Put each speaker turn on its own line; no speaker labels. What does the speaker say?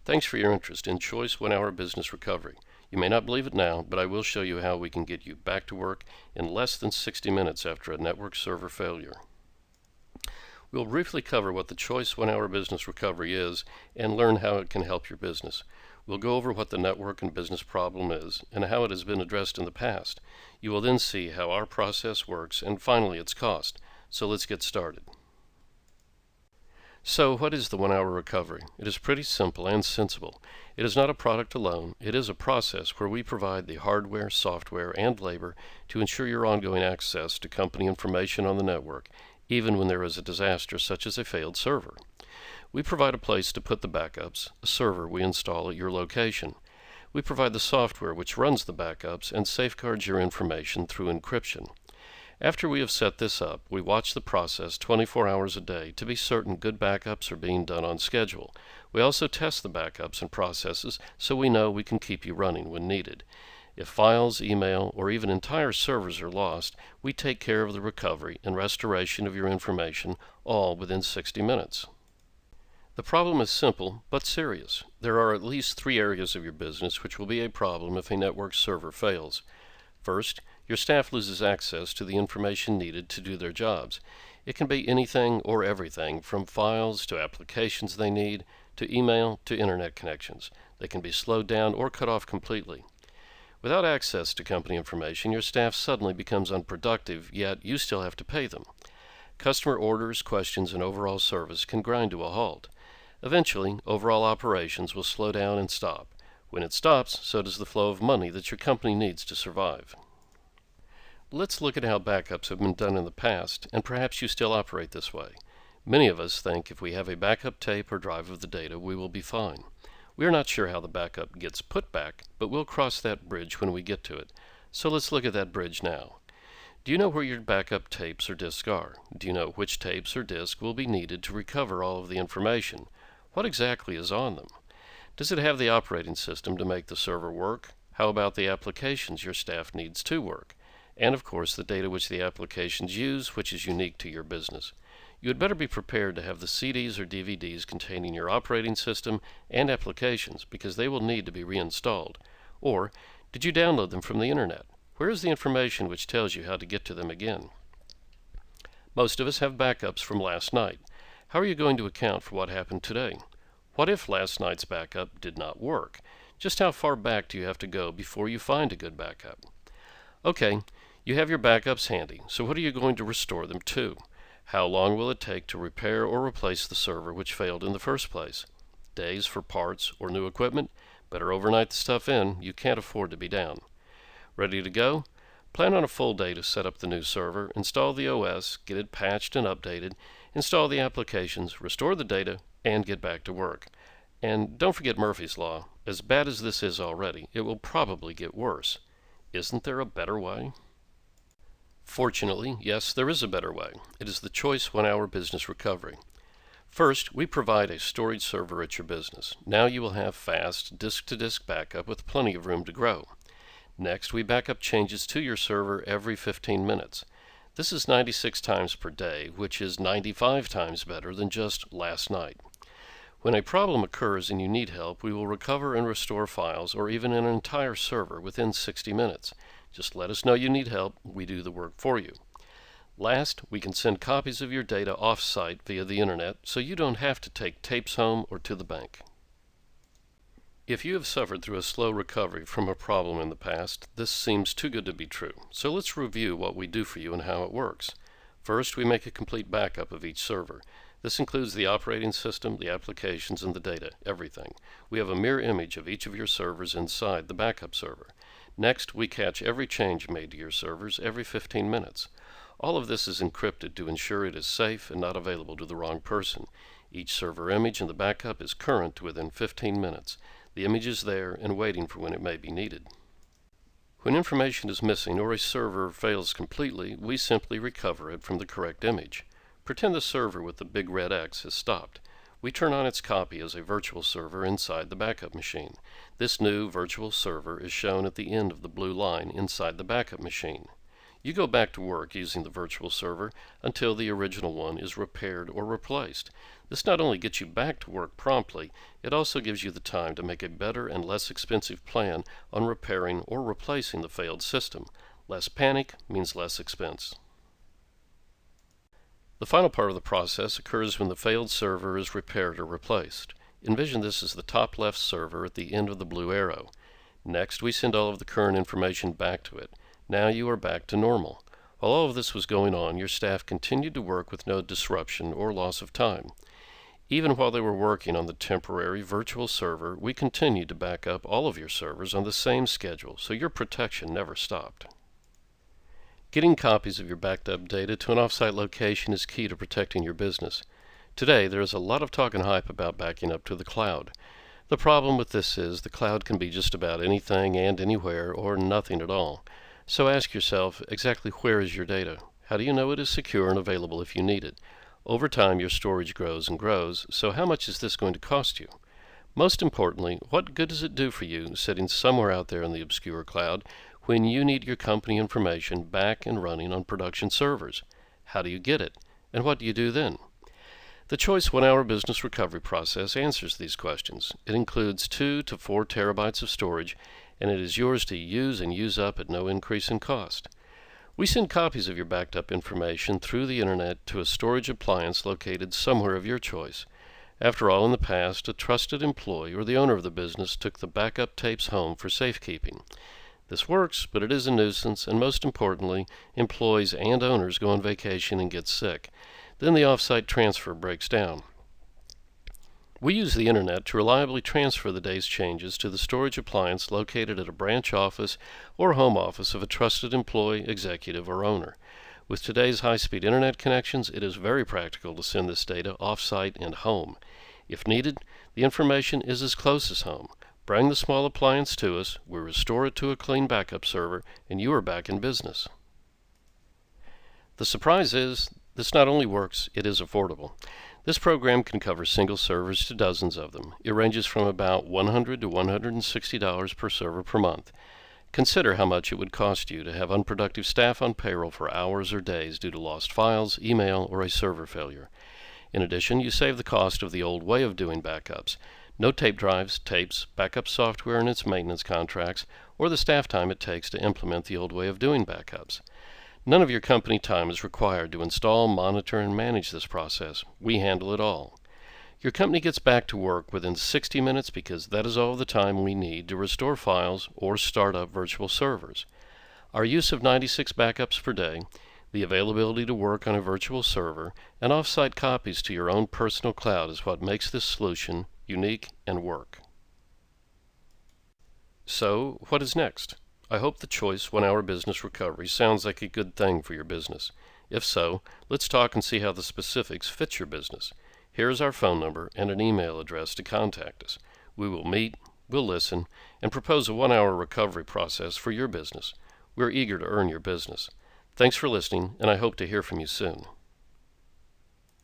Thanks for your interest in Choice 1 Hour Business Recovery. You may not believe it now, but I will show you how we can get you back to work in less than 60 minutes after a network server failure. We'll briefly cover what the Choice 1 Hour Business Recovery is and learn how it can help your business. We'll go over what the network and business problem is and how it has been addressed in the past. You will then see how our process works and finally its cost. So let's get started. So what is the 1 Hour Recovery? It is pretty simple and sensible. It is not a product alone. It is a process where we provide the hardware, software, and labor to ensure your ongoing access to company information on the network, even when there is a disaster such as a failed server. We provide a place to put the backups, a server we install at your location. We provide the software which runs the backups and safeguards your information through encryption. After we have set this up, we watch the process 24 hours a day to be certain good backups are being done on schedule. We also test the backups and processes so we know we can keep you running when needed. If files, email, or even entire servers are lost, we take care of the recovery and restoration of your information, all within 60 minutes. The problem is simple but serious. There are at least 3 areas of your business which will be a problem if a network server fails. First, your staff loses access to the information needed to do their jobs. It can be anything or everything from files to applications they need, to email to internet connections. They can be slowed down or cut off completely. Without access to company information, your staff suddenly becomes unproductive, yet you still have to pay them. Customer orders, questions, and overall service can grind to a halt. Eventually, overall operations will slow down and stop. When it stops, so does the flow of money that your company needs to survive. Let's look at how backups have been done in the past, and perhaps you still operate this way. Many of us think if we have a backup tape or drive of the data, we will be fine. We are not sure how the backup gets put back, but we'll cross that bridge when we get to it. So let's look at that bridge now. Do you know where your backup tapes or disks are? Do you know which tapes or disks will be needed to recover all of the information? What exactly is on them? Does it have the operating system to make the server work? How about the applications your staff needs to work? And of course the data which the applications use, which is unique to your business. You had better be prepared to have the CDs or DVDs containing your operating system and applications because they will need to be reinstalled. Or, did you download them from the internet? Where is the information which tells you how to get to them again? Most of us have backups from last night. How are you going to account for what happened today? What if last night's backup did not work? Just how far back do you have to go before you find a good backup? Okay, you have your backups handy, so what are you going to restore them to? How long will it take to repair or replace the server which failed in the first place? Days for parts or new equipment? Better overnight the stuff in. You can't afford to be down. Ready to go? Plan on a full day to set up the new server, install the OS, get it patched and updated, install the applications, restore the data, and get back to work. And don't forget Murphy's Law. As bad as this is already, it will probably get worse. Isn't there a better way? Fortunately, yes, there is a better way. It is the Choice 1 Hour Business Recovery. First, we provide a storage server at your business. Now you will have fast disk-to-disk backup with plenty of room to grow. Next, we back up changes to your server every 15 minutes. This is 96 times per day, which is 95 times better than just last night. When a problem occurs and you need help, we will recover and restore files or even an entire server within 60 minutes. Just let us know you need help. We do the work for you. Last, we can send copies of your data off-site via the internet so you don't have to take tapes home or to the bank. If you have suffered through a slow recovery from a problem in the past, this seems too good to be true. So let's review what we do for you and how it works. First, we make a complete backup of each server. This includes the operating system, the applications, and the data, everything. We have a mirror image of each of your servers inside the backup server. Next, we catch every change made to your servers every 15 minutes. All of this is encrypted to ensure it is safe and not available to the wrong person. Each server image in the backup is current within 15 minutes. The image is there and waiting for when it may be needed. When information is missing or a server fails completely, we simply recover it from the correct image. Pretend the server with the big red X has stopped. We turn on its copy as a virtual server inside the backup machine. This new virtual server is shown at the end of the blue line inside the backup machine. You go back to work using the virtual server until the original one is repaired or replaced. This not only gets you back to work promptly, it also gives you the time to make a better and less expensive plan on repairing or replacing the failed system. Less panic means less expense. The final part of the process occurs when the failed server is repaired or replaced. Envision this as the top left server at the end of the blue arrow. Next, we send all of the current information back to it. Now you are back to normal. While all of this was going on, your staff continued to work with no disruption or loss of time. Even while they were working on the temporary virtual server, we continued to back up all of your servers on the same schedule, so your protection never stopped. Getting copies of your backed up data to an offsite location is key to protecting your business. Today, there is a lot of talk and hype about backing up to the cloud. The problem with this is the cloud can be just about anything and anywhere, or nothing at all. So ask yourself, exactly where is your data? How do you know it is secure and available if you need it? Over time, your storage grows and grows, so how much is this going to cost you? Most importantly, what good does it do for you sitting somewhere out there in the obscure cloud when you need your company information back and running on production servers? How do you get it? And what do you do then? The Choice 1 Hour Business Recovery process answers these questions. It includes 2 to 4 terabytes of storage, and it is yours to use and use up at no increase in cost. We send copies of your backed up information through the internet to a storage appliance located somewhere of your choice. After all, in the past, a trusted employee or the owner of the business took the backup tapes home for safekeeping. This works, but it is a nuisance, and most importantly, employees and owners go on vacation and get sick. Then the off-site transfer breaks down. We use the internet to reliably transfer the day's changes to the storage appliance located at a branch office or home office of a trusted employee, executive, or owner. With today's high-speed internet connections, it is very practical to send this data off-site and home. If needed, the information is as close as home. Bring the small appliance to us, we restore it to a clean backup server, and you are back in business. The surprise is, this not only works, it is affordable. This program can cover single servers to dozens of them. It ranges from about $100 to $160 per server per month. Consider how much it would cost you to have unproductive staff on payroll for hours or days due to lost files, email, or a server failure. In addition, you save the cost of the old way of doing backups. No tape drives, tapes, backup software and its maintenance contracts, or the staff time it takes to implement the old way of doing backups. None of your company time is required to install, monitor, and manage this process. We handle it all. Your company gets back to work within 60 minutes because that is all the time we need to restore files or start up virtual servers. Our use of 96 backups per day, the availability to work on a virtual server, and off-site copies to your own personal cloud is what makes this solution unique and work. So, what is next? I hope the Choice 1 Hour Business Recovery sounds like a good thing for your business. If so, let's talk and see how the specifics fit your business. Here is our phone number and an email address to contact us. We will meet, we'll listen, and propose a 1-hour recovery process for your business. We're eager to earn your business. Thanks for listening, and I hope to hear from you soon.